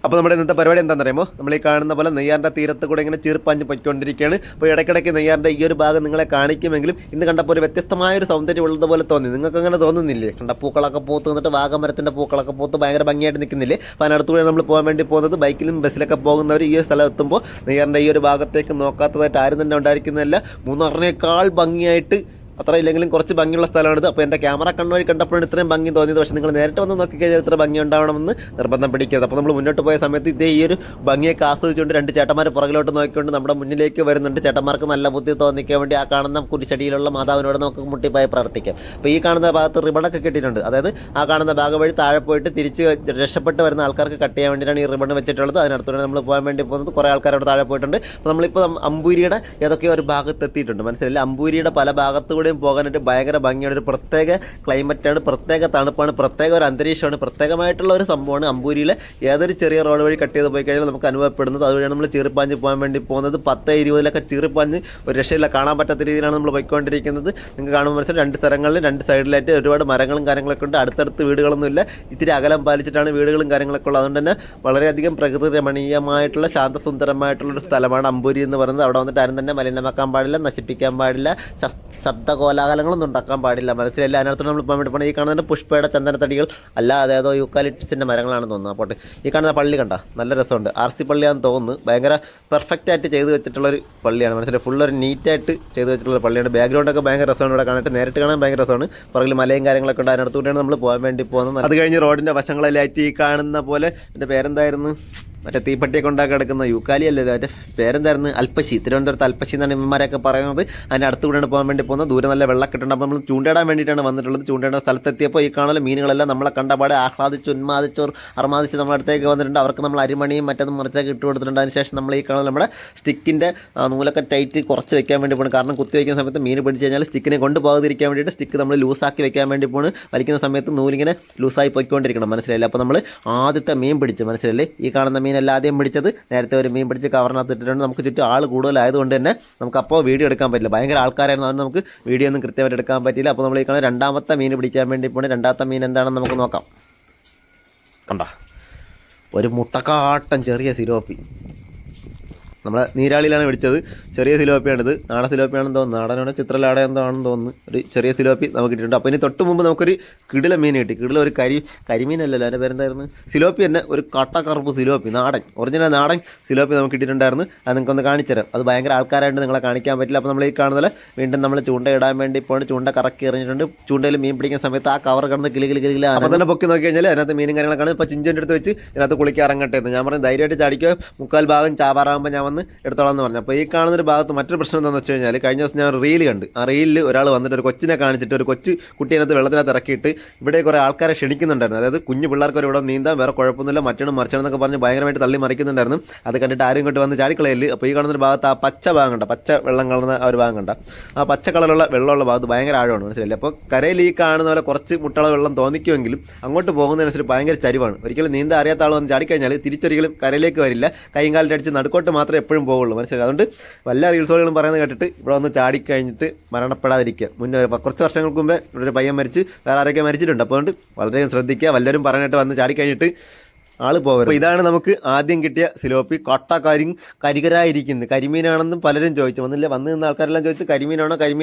അപ്പോൾ നമ്മുടെ ഇന്നത്തെ പരിപാടി എന്താണെന്ന് അറിയുമ്പോൾ നമ്മൾ ഈ കാണുന്ന പോലെ നെയ്യാറിൻ്റെ തീരത്ത് കൂടെ ഇങ്ങനെ ചീർപ്പാഞ്ഞ് പൊയ്ക്കൊണ്ടിരിക്കുകയാണ്. അപ്പോൾ ഇടയ്ക്കിടയ്ക്ക് നെയ്യാറിൻ്റെ ഈ ഒരു ഭാഗം നിങ്ങളെ കാണിക്കുമെങ്കിലും ഇന്ന് കണ്ടപ്പോൾ ഒരു വ്യത്യസ്തമായൊരു സൗന്ദര്യം ഉള്ളതുപോലെ തോന്നി. നിങ്ങൾക്ക് അങ്ങനെ തോന്നുന്നില്ലേ? കണ്ട പൂക്കളൊക്കെ പൂത്ത് നിന്നിട്ട് വാഗമരത്തിൻ്റെ പൂക്കളൊക്കെ പൂത്ത് ഭയങ്കര ഭംഗിയായിട്ട് നിൽക്കുന്നില്ലേ? അപ്പോൾ അതിനടുത്തുകൂടെ നമ്മൾ പോകാൻ വേണ്ടി പോകുന്നത് ബൈക്കിലും ബസ്സിലൊക്കെ പോകുന്നവർ ഈ സ്ഥലം എത്തുമ്പോൾ നെയ്യാറിൻ്റെ ഈ ഒരു ഭാഗത്തേക്ക് നോക്കാത്തതായിട്ട് ആരും തന്നെ ഉണ്ടായിരിക്കുന്നതല്ല. മൂന്നാറിനേക്കാൾ ഭംഗിയായിട്ട് അത്ര ഇല്ലെങ്കിലും കുറച്ച് ഭംഗിയുള്ള സ്ഥലമാണിത്. അപ്പോൾ എൻ്റെ ക്യാമറ കണ്ണുവഴി കണ്ടപ്പോഴാണ് ഇത്രയും ഭംഗി തോന്നിയത്. പക്ഷേ നിങ്ങൾ നേരിട്ട് വന്ന് നോക്കിക്കഴിഞ്ഞാൽ ഇത്ര ഭംഗി ഉണ്ടാവണമെന്ന് നിർബന്ധം പിടിക്കരുത്. അപ്പോൾ നമ്മൾ മുന്നോട്ട് പോയ സമയത്ത് ഇതേ ഈ ഒരു ഭംഗിയൊക്കെ ആസ്വദിച്ചുകൊണ്ട് രണ്ട് ചേട്ടന്മാർ പുറകിലോട്ട് നോക്കിക്കൊണ്ട് നമ്മുടെ മുന്നിലേക്ക് വരുന്നുണ്ട്. ചേട്ടന്മാർക്ക് നല്ല ബുദ്ധി തോന്നിക്കാൻ വേണ്ടി ആ കാണുന്ന കുരിശടിയിലുള്ള മാതാവിനോട് നമുക്ക് മുട്ടിപ്പായി പ്രാർത്ഥിക്കാം. അപ്പോൾ ഈ കാണുന്ന ഭാഗത്ത് റിബണൊക്കെ കെട്ടിയിട്ടുണ്ട്. അതായത് ആ കാണുന്ന ഭാഗം വഴി താഴെ പോയിട്ട് തിരിച്ച് രക്ഷപ്പെട്ട് വരുന്ന ആൾക്കാർക്ക് കട്ട് ചെയ്യാൻ വേണ്ടിയിട്ടാണ് ഈ റിബൺ വെച്ചിട്ടുള്ളത്. അതിനടുത്തോടെ നമ്മൾ പോകാൻ വേണ്ടി പോകുന്നത്. കുറേ ആൾക്കാരോട് താഴെ പോയിട്ടുണ്ട്. അപ്പോൾ നമ്മളിപ്പോൾ അമ്പൂരിയുടെ ഏതൊക്കെയോ ഒരു ഭാഗത്ത് എത്തിയിട്ടുണ്ട്. മനസ്സിലായില്ല, അമ്പൂരിയുടെ പല ഭാഗത്തുകൂടെയും പോകാനായിട്ട് ഭയങ്കര ഭംഗിയാണ്. ഒരു പ്രത്യേക ക്ലൈമറ്റാണ്, പ്രത്യേക തണുപ്പാണ്, പ്രത്യേക ഒരു അന്തരീക്ഷമാണ്, പ്രത്യേകമായിട്ടുള്ള ഒരു സംഭവമാണ്. അമ്പൂരിയിലെ ഏതൊരു ചെറിയ റോഡ് വഴി കട്ട് ചെയ്ത് പോയി കഴിഞ്ഞാൽ നമുക്ക് അനുഭവപ്പെടുന്നത്. അതുവഴിയാണ് നമ്മൾ ചീറിപ്പാഞ്ഞ് പോകാൻ വേണ്ടി പോകുന്നത്. 10-20 ചീറിപ്പാഞ്ഞ് ഒരു രക്ഷയില്ല, കാണാൻ പറ്റാത്ത രീതിയിലാണ് നമ്മൾ പോയിക്കൊണ്ടിരിക്കുന്നത്. നിങ്ങൾക്ക് കാണുമ്പോൾ മനസ്സിലായി രണ്ട് സ്ഥലങ്ങളിൽ രണ്ട് സൈഡിലായിട്ട് ഒരുപാട് മരങ്ങളും കാര്യങ്ങളൊക്കെ ഉണ്ട്. അടുത്തടുത്ത് വീടുകളൊന്നുമില്ല, ഇത്തിരി അകലം പാലിച്ചിട്ടാണ് വീടുകളും കാര്യങ്ങളൊക്കെ ഉള്ളത്. അതുകൊണ്ട് തന്നെ വളരെയധികം പ്രകൃതി രമണീയമായിട്ടുള്ള ശാന്തസുന്ദരമായിട്ടുള്ളൊരു സ്ഥലമാണ് അമ്പൂരി എന്ന് പറയുന്നത്. അവിടെ വന്നിട്ട് ആരും തന്നെ മലിനമാക്കാൻ പാടില്ല, നശിപ്പിക്കാൻ പാടില്ല, ശബ്ദ കോലാഹലങ്ങളൊന്നും ഉണ്ടാക്കാൻ പാടില്ല. മനസ്സിലല്ല, അതിനകത്ത് നമ്മൾ പോകാൻ വേണ്ടി പോകണം. ഈ കാണുന്ന പുഷ്പയുടെ ചന്ദനത്തടികൾ അല്ല, അതേതോ യൂക്കാലിപ്സിൻ്റെ മരങ്ങളാണെന്ന് തോന്നുന്നു. അപ്പോൾ ഈ കാണുന്ന പള്ളി കണ്ട നല്ല രസമുണ്ട്. RC പള്ളിയാണെന്ന് തോന്നുന്നു. ഭയങ്കര പെർഫെക്റ്റ് ആയിട്ട് ചെയ്ത് വെച്ചിട്ടുള്ളൊരു പള്ളിയാണ്. മനസ്സിലായി, ഫുള്ളൊരു നീറ്റായിട്ട് ചെയ്ത് വെച്ചിട്ടുള്ള പള്ളിയാണ്. ബാക്ക്ഗ്രൗണ്ടൊക്കെ ഭയങ്കര രസമാണ്. ഇവിടെ കാണാനായിട്ട് നേരിട്ട് കാണാൻ ഭയങ്കര രസമാണ്. പുറകിൽ മലയും കാര്യങ്ങളൊക്കെ ഉണ്ട്. അതിനടുത്തുകൂടെയാണ് നമ്മൾ പോകാൻ വേണ്ടി പോകുന്നത്. അത് കഴിഞ്ഞ് റോഡിൻ്റെ വശങ്ങളിലായിട്ട് ഈ കാണുന്ന പോലെ എൻ്റെ പേരെന്തായിരുന്നു, മറ്റേ തീപ്പട്ടിയൊക്കെ ഉണ്ടാക്കി കിടക്കുന്ന യൂക്കാലി അല്ലല്ലോ, അതിൻ്റെ പേരെന്തായിരുന്നു, അൽപ്പശി. തിരുവനന്തപുരത്ത് അൽപ്പശി എന്നാണ് ഇമ്മമാരൊക്കെ പറയുന്നത്. അതിൻ്റെ അടുത്തുകൂടെയാണ് പോകാൻ വേണ്ടി പോകുന്നത്. ദൂരെ നല്ല വെള്ളക്കെട്ടുണ്ട്. അപ്പോൾ നമ്മൾ ചൂണ്ടയിടാൻ വേണ്ടിയിട്ടാണ് വന്നിട്ടുള്ളത്. ചൂണ്ടയിടാൻ സ്ഥലത്തെത്തിയപ്പോൾ ഈ കാണുന്ന മീനുകളെല്ലാം നമ്മളെ കണ്ടപാടെ ആഹ്ലാദിച്ച് അർമാദിച്ച് നമ്മുടെ അടുത്തേക്ക് വന്നിട്ടുണ്ട്. അവർക്ക് നമ്മൾ അരിമണിയും മറ്റതും മറിച്ചൊക്കെ ഇട്ട് കൊടുത്തിട്ടുണ്ട്. അതിനുശേഷം നമ്മൾ ഈ കാണുന്ന നമ്മുടെ സ്റ്റിക്കിൻ്റെ നൂലൊക്കെ ടൈറ്റ് കുറച്ച് വെക്കാൻ വേണ്ടി പോകുന്നു. കാരണം കുത്തി വയ്ക്കുന്ന സമയത്ത് മീൻ പിടിച്ച് കഴിഞ്ഞാൽ സ്റ്റിക്കിനെ കൊണ്ടുപോകാതിരിക്കാൻ വേണ്ടിയിട്ട് സ്റ്റിക്ക് നമ്മൾ ലൂസാക്കി വെക്കാൻ വേണ്ടി പോകുന്നു. വലിക്കുന്ന സമയത്ത് നൂലിങ്ങനെ ലൂസായി പോയിക്കൊണ്ടിരിക്കണം. മനസ്സിലായില്ല. അപ്പോൾ നമ്മൾ ആദ്യത്തെ മീൻ പിടിച്ച്, മനസ്സിലല്ലേ, ഈ കാണുന്ന മീനെല്ലാം ആദ്യം പിടിച്ചത്. നേരത്തെ ഒരു മീൻ പിടിച്ച് കവറിനകത്ത് ഇട്ടിട്ടുണ്ട്. നമുക്ക് ചുറ്റും ആൾ കൂടുതലായതുകൊണ്ട് തന്നെ നമുക്ക് അപ്പോൾ വീഡിയോ എടുക്കാൻ പറ്റില്ല. ഭയങ്കര ആൾക്കാരായിരുന്നു, അതുകൊണ്ട് നമുക്ക് വീഡിയോ ഒന്നും കൃത്യമായിട്ട് എടുക്കാൻ പറ്റില്ല. അപ്പോൾ നമ്മൾ ഈ കാണുന്ന രണ്ടാമത്തെ മീൻ പിടിക്കാൻ വേണ്ടി പോകണം. രണ്ടാമത്തെ മീൻ എന്താണെന്ന് നമുക്ക് നോക്കാം. കണ്ട ഒരു മുട്ടക്കാട്ടം ചെറിയ സിലോപ്പി. നമ്മളെ നീരാളിയിലാണ് പിടിച്ചത്. ചെറിയ സിലോപ്പിയാണിത്. നാടൻ സിലോപ്പിയാണെന്ന് തോന്നുന്നു. നാടനാണ്, ചിത്രലാട എന്തോ ആണെന്ന് തോന്നുന്നു. ഒരു ചെറിയ സിലോപ്പി നമുക്ക് കിട്ടിയിട്ടുണ്ട്. അപ്പോൾ ഇനി തൊട്ട് മുമ്പ് നമുക്കൊരു കിടില മീൻ കിട്ടി. കിടില ഒരു കരിമീനല്ലല്ലോ, അതിൻ്റെ പേരെന്തായിരുന്നു, സിലോപ്പി തന്നെ. ഒരു കട്ടക്കറുപ്പ് സിലോപ്പി, നാടൻ ഒറിജിനൽ നാടൻ സിലോപ്പി നമുക്ക് കിട്ടിയിട്ടുണ്ടായിരുന്നു. അത് നിങ്ങൾക്കൊന്ന് കാണിച്ചു തരാം. അത് ഭയങ്കര ആൾക്കാരായിട്ട് നിങ്ങളെ കാണിക്കാൻ പറ്റില്ല. അപ്പോൾ നമ്മൾ ഈ കാണുന്നത് വീണ്ടും നമ്മൾ ചൂണ്ട ഇടാൻ വേണ്ടി പോയിട്ട് ചൂണ്ട കറക്കി എറിഞ്ഞിട്ടുണ്ട്. ചൂണ്ടയിൽ മീൻ പിടിക്കുന്ന സമയത്ത് ആ കവർ കിടന്ന് കിളികില അപ്പോൾ തന്നെ പൊക്കി നോക്കി കഴിഞ്ഞാൽ അതിനകത്ത് മീനും കാര്യങ്ങളൊക്കെ. ഇപ്പോൾ ചിഞ്ചൻ്റെ അടുത്ത് വെച്ച് ഇതിനകത്ത് കുളിക്കാൻ ഇറങ്ങട്ടെ എന്ന് ഞാൻ പറഞ്ഞു. ധൈര്യമായിട്ട് ചാടിക്കുക, 3/4 ഭാഗം ചാവാറാകുമ്പോൾ ഞാൻ വന്ന് എടുത്തോളാം എന്ന് പറഞ്ഞു. അപ്പോൾ ഈ കാണുന്നൊരു ഭാഗത്ത് മറ്റൊരു പ്രശ്നം എന്താണെന്ന് വെച്ച് കഴിഞ്ഞാൽ, കഴിഞ്ഞ ദിവസം ഞാൻ റീൽ കണ്ട്. ആ റീലിൽ ഒരാൾ വന്നിട്ട് ഒരു കൊച്ചിനെ കാണിച്ചിട്ട് ഒരു കൊച്ചു കുട്ടീനകത്ത് വെള്ളത്തിനകത്ത് ഇറക്കിയിട്ട് ഇവിടെ കുറേ ആൾക്കാരെ ക്ഷണിക്കുന്നുണ്ടായിരുന്നു. അതായത് കുഞ്ഞു പിള്ളേർക്ക് ഇവിടെ നീന്താൻ, വേറെ കുഴപ്പമൊന്നുമില്ല, മറ്റൊന്നും മറിച്ചണമെന്നൊക്കെ പറഞ്ഞ് ഭയങ്കരമായിട്ട് തള്ളി മറിക്കുന്നുണ്ടായിരുന്നു. അത് കണ്ടിട്ട് ആരും ഇങ്ങോട്ട് വന്ന് ചാടിക്കളയല്. അപ്പോൾ ഈ കാണുന്നൊരു ഭാഗത്ത് ആ പച്ച ഭാഗം കണ്ട, പച്ച വെള്ളം കളർന്ന ആ ഒരു ഭാഗം കണ്ട, ആ പച്ച കളറുള്ള വെള്ളമുള്ള ഭാഗത്ത് ഭയങ്കര ആഴമാണ്. മനസ്സിലായില്ല. അപ്പോൾ കരയിൽ ഈ കാണുന്ന പോലെ കുറച്ച് മുട്ടള വെള്ളം തോന്നിക്കുമെങ്കിലും അങ്ങോട്ട് പോകുന്നതിനനുസരിച്ച് ഭയങ്കര ചരിവാണ്. ഒരിക്കലും നീന്താൻ അറിയാത്ത ആൾ വന്ന് ചാടിക്കഴിഞ്ഞാൽ തിരിച്ചൊരിക്കലും കരയിലേക്ക് വരില്ല. കൈയും കാലിൻ്റെ അടിച്ച് നടുക്കോട്ട് മാത്രമേ എപ്പോഴും പോകുള്ളൂ. മനസ്സിലായി. അതുകൊണ്ട് വല്ല റീൽസുകളും പറയുന്നത് കേട്ടിട്ട് ഇവിടെ വന്ന് ചാടിക്കഴിഞ്ഞിട്ട് മരണപ്പെടാതിരിക്കുക. മുന്നേ കുറച്ച് വർഷങ്ങൾക്ക് മുമ്പേ ഇവിടെ ഒരു പയ്യൻ മരിച്ച്, വേറെ ആരൊക്കെ മരിച്ചിട്ടുണ്ട്. അപ്പോൾ അതുകൊണ്ട് വളരെയധികം ശ്രദ്ധിക്കുക. വല്ലവരും പറയാനായിട്ട് വന്ന് ചാടിക്കഴിഞ്ഞിട്ട് ആള് പോകരുത്. അപ്പോൾ ഇതാണ് നമുക്ക് ആദ്യം കിട്ടിയ സിലോപ്പി. കരികരായിരിക്കുന്നത് കരിമീനാണെന്ന് പലരും ചോദിച്ചു. വന്ന് നിന്ന ആൾക്കാരെല്ലാം ചോദിച്ചു കരിമീനാണോ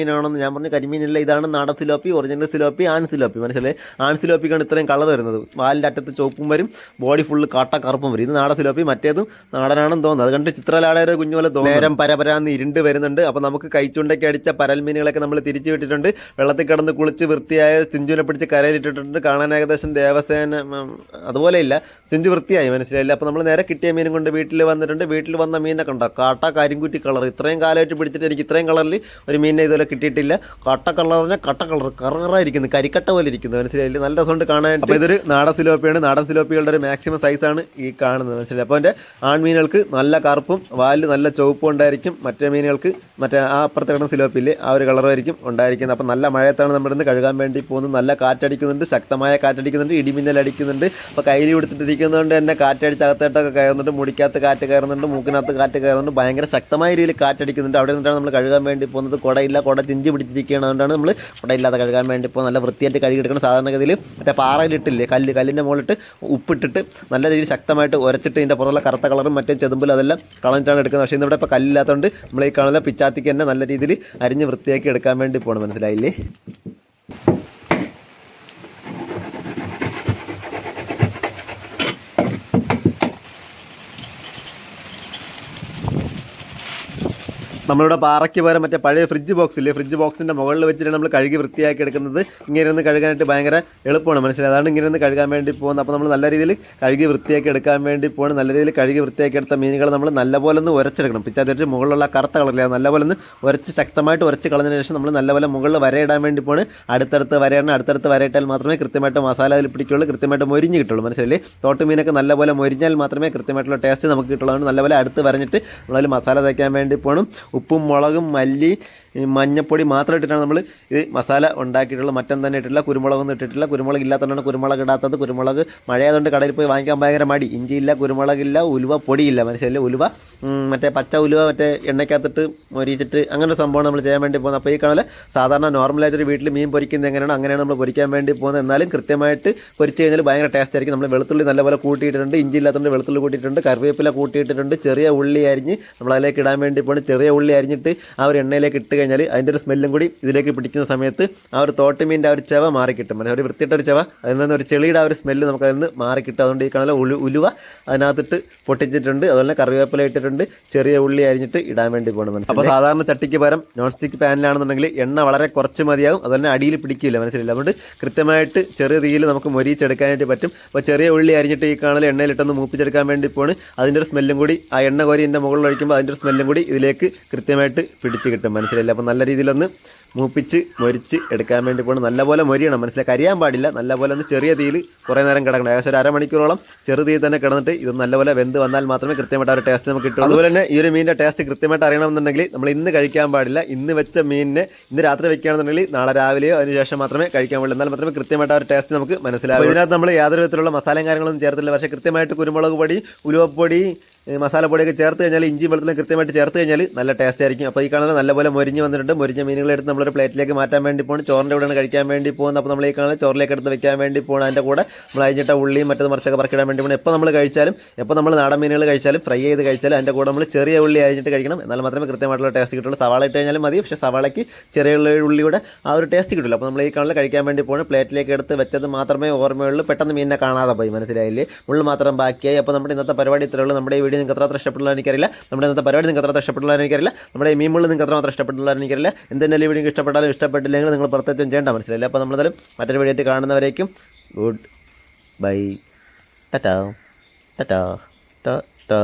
എന്ന്. ഞാൻ പറഞ്ഞു കരിമീനല്ല, ഇതാണ് നാടൻ സിലോപ്പി, ഒറിജിനൽ സിലോപ്പി, ആൺ സിലോപ്പി. മനസ്സിലായി, ആൺ സിലോപ്പിക്കാണ് ഇത്രയും കളർ വരുന്നത്. വാലിൻ്റെ അറ്റത്ത് ചുവപ്പും വരും, ബോഡി ഫുള്ള് കറുപ്പും വരും. ഇത് നാടൻ സിലോപ്പി, മറ്റേതും നാടനാണെന്ന് തോന്നുന്നത്. അത് കണ്ട് ചിത്രലാടയുടെ കുഞ്ഞുപോലെ തോന്നുന്നു. നേരം പരപരാന്ന് ഇരുണ്ട് വരുന്നുണ്ട്. അപ്പോൾ നമുക്ക് കൈച്ചുണ്ടയ്ക്ക് അടിച്ച പരൽമീനുകളൊക്കെ നമ്മൾ തിരിച്ചു വിട്ടിട്ടുണ്ട്. വെള്ളത്തിൽ കിടന്ന് കുളിച്ച് വൃത്തിയായ ചിഞ്ചുവിനെ പിടിച്ച് കരയിലിട്ടിട്ടുണ്ട്. കാണാൻ ഏകദേശം ദേവസേന അതുപോലെയില്ല, ചിഞ്ചു വൃത്തിയായി. മനസ്സിലായില്ല. അപ്പോൾ നമ്മൾ നേരെ കിട്ടിയ മീനും കൊണ്ട് വീട്ടിൽ വന്നിട്ടുണ്ട്. വീട്ടിൽ വന്ന മീനൊക്കെ ഉണ്ടോ, കരിങ്കുറ്റി കളർ. ഇത്രയും കാലമായിട്ട് പിടിച്ചിട്ട് എനിക്ക് ഇത്രയും കളറിൽ ഒരു മീനിനെ ഇതുപോലെ കിട്ടിയിട്ടില്ല. കട്ട കളർ കറകറായിരിക്കുന്നു, കരിക്കട്ട പോലെ ഇരിക്കുന്നു. മനസ്സിലായില്ല, നല്ല രസമുണ്ട് കാണാനായിട്ട്. അപ്പോൾ ഇതൊരു നാടൻ സിലോപ്പിയാണ്. നാടൻ സിലോപ്പികളുടെ ഒരു മാക്സിമം സൈസാണ് ഈ കാണുന്നത്. മനസ്സിലായി. അപ്പോൾ എൻ്റെ ആൺമീനുകൾക്ക് നല്ല കറുപ്പും വാലിൽ നല്ല ചുവപ്പും ഉണ്ടായിരിക്കും. മറ്റേ മീനുകൾക്ക് മറ്റേ ആ അപ്പുറത്ത് കിടന്ന സിലോപ്പില്ലേ ആ ഒരു കളറായിരിക്കും ഉണ്ടായിരിക്കുന്നത്. അപ്പോൾ നല്ല മഴയത്താണ് നമ്മുടെ ഇന്ന് കഴുകാൻ വേണ്ടി പോകുന്നത്. നല്ല കാറ്റടിക്കുന്നുണ്ട്, ശക്തമായ കാറ്റടിക്കുന്നുണ്ട്, ഇടിമിന്നൽ അടിക്കുന്നുണ്ട്. അപ്പോൾ കയ്യിൽ കൊടുത്തിട്ടിരിക്കുന്ന കഴുകുന്നതുകൊണ്ട് തന്നെ കാറ്റടിച്ച് അകത്തോട്ടൊക്കെ കയറുന്നുണ്ട്, മുടിക്കകത്ത് കാറ്റ് കയറുന്നുണ്ട്, മൂക്കിനകത്ത് കാറ്റ് കയറുന്നുണ്ട്, ഭയങ്കര ശക്തമായ രീതിയിൽ കാറ്റടിക്കുന്നുണ്ട്. അവിടെ നിന്നിട്ടാണ് നമ്മൾ കഴുകാൻ വേണ്ടി പോകുന്നത്. കുടയില്ല, കുട ചിഞ്ചി പിടിച്ചിരിക്കുകയാണ്. അതുകൊണ്ടാണ് നമ്മൾ കുടയില്ലാതെ കഴുകാൻ വേണ്ടി പോകുന്നത്. നല്ല വൃത്തിയായിട്ട് കഴുകിയെടുക്കണം. സാധാരണഗതിയിൽ മറ്റേ പാറയിലിട്ടില്ലേ, കല്ലിൻ്റെ മുകളിലിട്ട് ഉപ്പിട്ടിട്ട് നല്ല രീതിയിൽ ശക്തമായിട്ട് ഉരച്ചിട്ട് ഇതിൻ്റെ പുറത്തുള്ള കറുത്ത കളറും മറ്റേ ചെതുമ്പിലും അതെല്ലാം കളഞ്ഞിട്ടാണ് എടുക്കുന്നത്. പക്ഷേ ഇന്നിവിടെ ഇപ്പോൾ കല്ലില്ലാത്തതുകൊണ്ട് നമ്മൾ ഈ കാണുന്ന പിച്ചാത്തിക്ക് തന്നെ നല്ല രീതിയിൽ അരിഞ്ഞ് വൃത്തിയാക്കി എടുക്കാൻ വേണ്ടി പോകണം. മനസ്സിലായില്ലേ? നമ്മളിവിടെ പാറയ്ക്ക് പകരം മറ്റേ പഴയ ഫ്രിഡ്ജ് ബോക്സ് ഇല്ലേ, ഫ്രിഡ്ജ് ബോക്സിൻ്റെ മുകളിൽ വെച്ചിട്ട് നമ്മൾ കഴുകി വൃത്തിയാക്കി എടുക്കുന്നത്. ഇങ്ങനെ ഇരുന്ന് കഴുകാനായിട്ട് ഭയങ്കര എളുപ്പമാണ്. മനസ്സിലായി? അതാണ് ഇങ്ങനെ ഇരുന്ന് കഴുകാൻ വേണ്ടി പോകുന്നത്. അപ്പോൾ നമ്മൾ നല്ല രീതിയിൽ കഴുകി വൃത്തിയാക്കി എടുക്കാൻ വേണ്ടി പോകണം. നല്ല രീതിയിൽ കഴുകി വൃത്തിയാക്കി എടുത്ത മീനുകൾ നമ്മൾ നല്ലപോലെ ഒന്ന് ഉരച്ചെടുക്കണം. പിച്ചാത്തി മുകളിലുള്ള കറുത്ത കളറില്ല, നല്ലപോലെ ഒന്ന് ഉരച്ച് ശക്തമായിട്ട് ഉരച്ച് കളഞ്ഞതിന് ശേഷം നമ്മൾ നല്ലപോലെ മുകളിൽ വരയിടാൻ വേണ്ടി പോകണം. അടുത്തടുത്ത് വരയിടണം. അടുത്തടുത്ത് വരയിട്ടാൽ മാത്രമേ കൃത്യമായിട്ട് മസാല അതിൽ പിടിക്കുള്ളൂ, കൃത്യമായിട്ട് മൊരിഞ്ഞ് കിട്ടുള്ളൂ. മനസ്സിലായില്ലേ? തോട്ടുമീനൊക്കെ നല്ലപോലെ മൊരിഞ്ഞാൽ മാത്രമേ കൃത്യമായിട്ടുള്ള ടേസ്റ്റ് നമുക്ക് കിട്ടുള്ളൂ. നല്ലപോലെ അടുത്ത് വരഞ്ഞിട്ട് നമ്മളതിൽ മസാല തയ്ക്കാൻ വേണ്ടി പോകണം. ഉപ്പും മുളകും മല്ലി മഞ്ഞപ്പൊടി മാത്രം ഇട്ടിട്ടാണ് നമ്മൾ ഇത് മസാല ഉണ്ടാക്കിയിട്ടുള്ളത്. മറ്റൊന്നും തന്നെ ഇട്ടിട്ടില്ല. കുരുമുളകൊന്നും ഇട്ടിട്ടില്ല. കുരുമുളക് ഇല്ലാത്തതുകൊണ്ടാണ് കുരുമുളക് ഇടാത്തത്. കുരുമുളക് മഴയായതുകൊണ്ട് കടയിൽ പോയി വാങ്ങിക്കാൻ ഭയങ്കര മടി. ഇഞ്ചിയില്ല, കുരുമുളകില്ല, ഉലുവ പൊടിയില്ല. മനസ്സിലായില്ലേ? ഉലുവ മറ്റേ പച്ച ഉലുവ മറ്റേ എണ്ണയ്ക്കകത്തിട്ട് മൊരിച്ചിട്ട് അങ്ങനെ ഒരു സംഭവമാണ് നമ്മൾ ചെയ്യാൻ വേണ്ടി പോകുന്നത്. അപ്പോൾ ഈ കാണാൻ സാധാരണ നോർമലായിട്ടൊരു വീട്ടിൽ മീൻ പൊരിക്കുന്നത് അങ്ങനെയാണ് നമ്മൾ പൊരിക്കാൻ വേണ്ടി പോകുന്നത്. എന്നാലും കൃത്യമായിട്ട് പൊരിച്ച് കഴിഞ്ഞാൽ ഭയങ്കര ടേസ്റ്റ് ആയിരിക്കും. നമ്മൾ വെളുത്തുള്ളി നല്ലപോലെ കൂട്ടിയിട്ടുണ്ട്. ഇഞ്ചി ഇല്ലാത്തതുകൊണ്ട് വെളുത്തുള്ളി കൂട്ടിയിട്ടുണ്ട്. കറിവേപ്പില കൂട്ടിയിട്ടിട്ടുണ്ട്. ചെറിയ ഉള്ളി അരിഞ്ഞ് നമ്മൾ അതിലേക്ക് ഇടാൻ വേണ്ടി പോകുന്നത്. ചെറിയ ഉള്ളി അരിഞ്ഞിട്ട് ആ ഒരു എണ്ണയിലേക്ക് ഇട്ട് കഴിഞ്ഞാൽ അതിൻ്റെ ഒരു സ്മെല്ലും കൂടി ഇതിലേക്ക് പിടിക്കുന്ന സമയത്ത് ആ ഒരു തോട്ടുമീൻ്റെ ആ ഒരു ചെവ മാറിക്കിട്ടും. ഒരു വൃത്തിയിട്ടൊരു ചെവ, അതിൽ നിന്ന് ഒരു ചെളിയുടെ ആ ഒരു സ്മെല്ല് നമുക്ക് അതിൽ നിന്ന് മാറിക്കിട്ടും. അതുകൊണ്ട് ഈ കാണാൻ ഉലുവ അതിനകത്തിട്ട് പൊട്ടിച്ചിട്ടുണ്ട്. അതുപോലെ തന്നെ കറിവേപ്പില ഇട്ടിട്ടുണ്ട്. ചെറിയ ഉള്ളി അരിഞ്ഞിട്ട് ഇടാൻ വേണ്ടി പോകണം. അപ്പോൾ സാധാരണ ചട്ടിക്ക് പകരം നോൺ സ്റ്റിക്ക് പാനിലാണെന്നുണ്ടെങ്കിൽ എണ്ണ വളരെ കുറച്ച് മതിയാകും. അതുപോലെ അടിയിൽ പിടിക്കില്ല. മനസ്സിലില്ല. അതുകൊണ്ട് കൃത്യമായിട്ട് ചെറിയ തീയിൽ നമുക്ക് മൊരിച്ചെടുക്കാനായിട്ട് പറ്റും. അപ്പോൾ ചെറിയ ഉള്ളി അരിഞ്ഞിട്ട് ഈ കാണൽ എണ്ണയിലിട്ടൊന്ന് മൂപ്പിച്ചെടുക്കാൻ വേണ്ടി പോണ്. അതിൻ്റെ ഒരു സ്മെല്ലും കൂടി ആ എണ്ണ കോരി ഇതിൻ്റെ മുകളിൽ ഒഴിക്കുമ്പോൾ അതിൻ്റെ ഒരു സ്മെല്ലും കൂടി ഇതിലേക്ക് കൃത്യമായിട്ട് പിടിച്ച് കിട്ടും. മനസ്സിലായില്ല? അപ്പോൾ നല്ല രീതിയിലൊന്ന് മൂപ്പിച്ച് മൊരിച്ച് എടുക്കാൻ വേണ്ടി പോകണം. നല്ലപോലെ മൊരിയണം. മനസ്സിലായി? കരിയാൻ പാടില്ല. നല്ലപോലെ ഒന്ന് ചെറിയ തീയിൽ കുറേ നേരം കിടക്കണം. ഏകദേശം ഒരു അരമണിക്കൂറോളം ചെറു തീയിൽ തന്നെ കിടന്നിട്ട് ഇത് നല്ലപോലെ വെന്ത് വന്നാൽ മാത്രമേ കൃത്യമായിട്ട് ആ ഒരു ടേസ്റ്റ് നമുക്ക് കിട്ടും. അതുപോലെ തന്നെ ഈ ഒരു മീനിൻ്റെ ടേസ്റ്റ് കൃത്യമായിട്ട് അറിയണമെന്നുണ്ടെങ്കിൽ നമ്മൾ ഇന്ന് കഴിക്കാൻ പാടില്ല. ഇന്ന് വെച്ച മീനിനെ ഇന്ന് രാത്രി വെക്കുകയാണെന്നുണ്ടെങ്കിൽ നാളെ രാവിലെയോ അതിനുശേഷം മാത്രമേ കഴിക്കാൻ പാടില്ല. എന്നാൽ മാത്രമേ കൃത്യമായിട്ട് ആ ഒരു ടേസ്റ്റ് നമുക്ക് മനസ്സിലാവും. ഇതിനകത്ത് നമ്മൾ യാതൊരു വിധത്തിലുള്ള മസാലയും കാര്യങ്ങളൊന്നും ചേർത്തില്ല. പക്ഷേ കൃത്യമായിട്ട് കുരുമുളക് പൊടി, ഉലുവപ്പൊടി, മസാലപ്പൊടിയൊക്കെ ചേർത്ത് കഴിഞ്ഞാൽ ഇഞ്ചി വെളുത്തുള്ളിയും കൃത്യമായിട്ട് ചേർത്ത് കഴിഞ്ഞാൽ നല്ല ടേസ്റ്റ് ആയിരിക്കും. അപ്പോൾ ഈ കാണുന്നത് നല്ലപോലെ മൊരിഞ്ഞ് വന്നിട്ടുണ്ട്. മൊരിഞ്ഞ മീനുകളെടുത്ത് നമ്മളൊരു പ്ലേറ്റിലേക്ക് മാറ്റാൻ വേണ്ടി പോകുന്നു. ചോറിൻ്റെ കൂടെയാണ് കഴിക്കാൻ വേണ്ടി പോകുന്നത്. അപ്പോൾ നമ്മൾ ഈ കാണുന്നത് ചോറിലേക്ക് എടുത്ത് വെക്കാൻ വേണ്ടി പോകണം. അതിൻ്റെ കൂടെ നമ്മൾ അരിഞ്ഞിട്ട ഉള്ളിയും മറ്റത് മറിച്ചൊക്കെ പറക്കിടാൻ വേണ്ടി പോകണം. എപ്പോൾ നമ്മൾ കഴിച്ചാലും, എപ്പോൾ നമ്മൾ നാടൻ മീനുകൾ കഴിച്ചാലും, ഫ്രൈ ചെയ്ത് കഴിച്ചാലും അതിൻ്റെ കൂടെ നമ്മൾ ചെറിയ ഉള്ളി അരിഞ്ഞിട്ട് കഴിക്കണം. എന്നാൽ മാത്രമേ കൃത്യമായിട്ടുള്ള ടേസ്റ്റ് കിട്ടുള്ളൂ. സവാള ഇട്ട് കഴിഞ്ഞാലും മതി. പക്ഷേ സവാളയ്ക്ക് ചെറിയ ഉള്ളിയുടെ ആ ഒരു ടേസ്റ്റ് കിട്ടില്ല. അപ്പോൾ നമ്മൾ ഈ കാണുന്നത് കഴിക്കാൻ വേണ്ടി പോകുന്നത് പ്ലേറ്റിലേക്ക് എടുത്ത് വെച്ചത് മാത്രമേ ഓർമ്മയുള്ളൂ. പെട്ടെന്ന് മീനിനെ കാണാതെ പോയി. മനസ്സിലായില്ലേ? മുള്ളു മാത്രം ബാക്കിയായി. അപ്പോൾ നമ്മുടെ ഇന്നത്തെ പരിപാടി ഇത്രയുള്ളൂ. നമ്മുടെ ഈ വീഡിയോ നിങ്ങൾക്ക് എത്ര ഇഷ്ടപ്പെട്ടുള്ള എനിക്കറിയില്ല. നമ്മുടെ ഇന്നത്തെ പരിപാടി നിങ്ങൾക്ക് എത്ര ഇഷ്ടപ്പെട്ടുള്ള എനിക്കറിയില്ല. നമ്മുടെ ഈ മീമുള്ളിൽ നിങ്ങൾക്ക് എത്ര മാത്രം ഇഷ്ടപ്പെട്ടുള്ള എനിക്കറിയില്ല. എന്തെങ്കിലും വീഡിയോ ഇഷ്ടപ്പെട്ടാലും ഇഷ്ടപ്പെട്ടില്ലെങ്കിൽ നിങ്ങൾ പ്രത്യേകം ചെയ്യേണ്ട. മനസ്സിലായില്ല? അപ്പോൾ നമ്മളെന്തായാലും മറ്റൊരു വീഡിയോ ആയിട്ട് കാണുന്നവരേക്കും ഗുഡ് ബൈ. ടാറ്റാ ടാറ്റാ ടാ ടാ.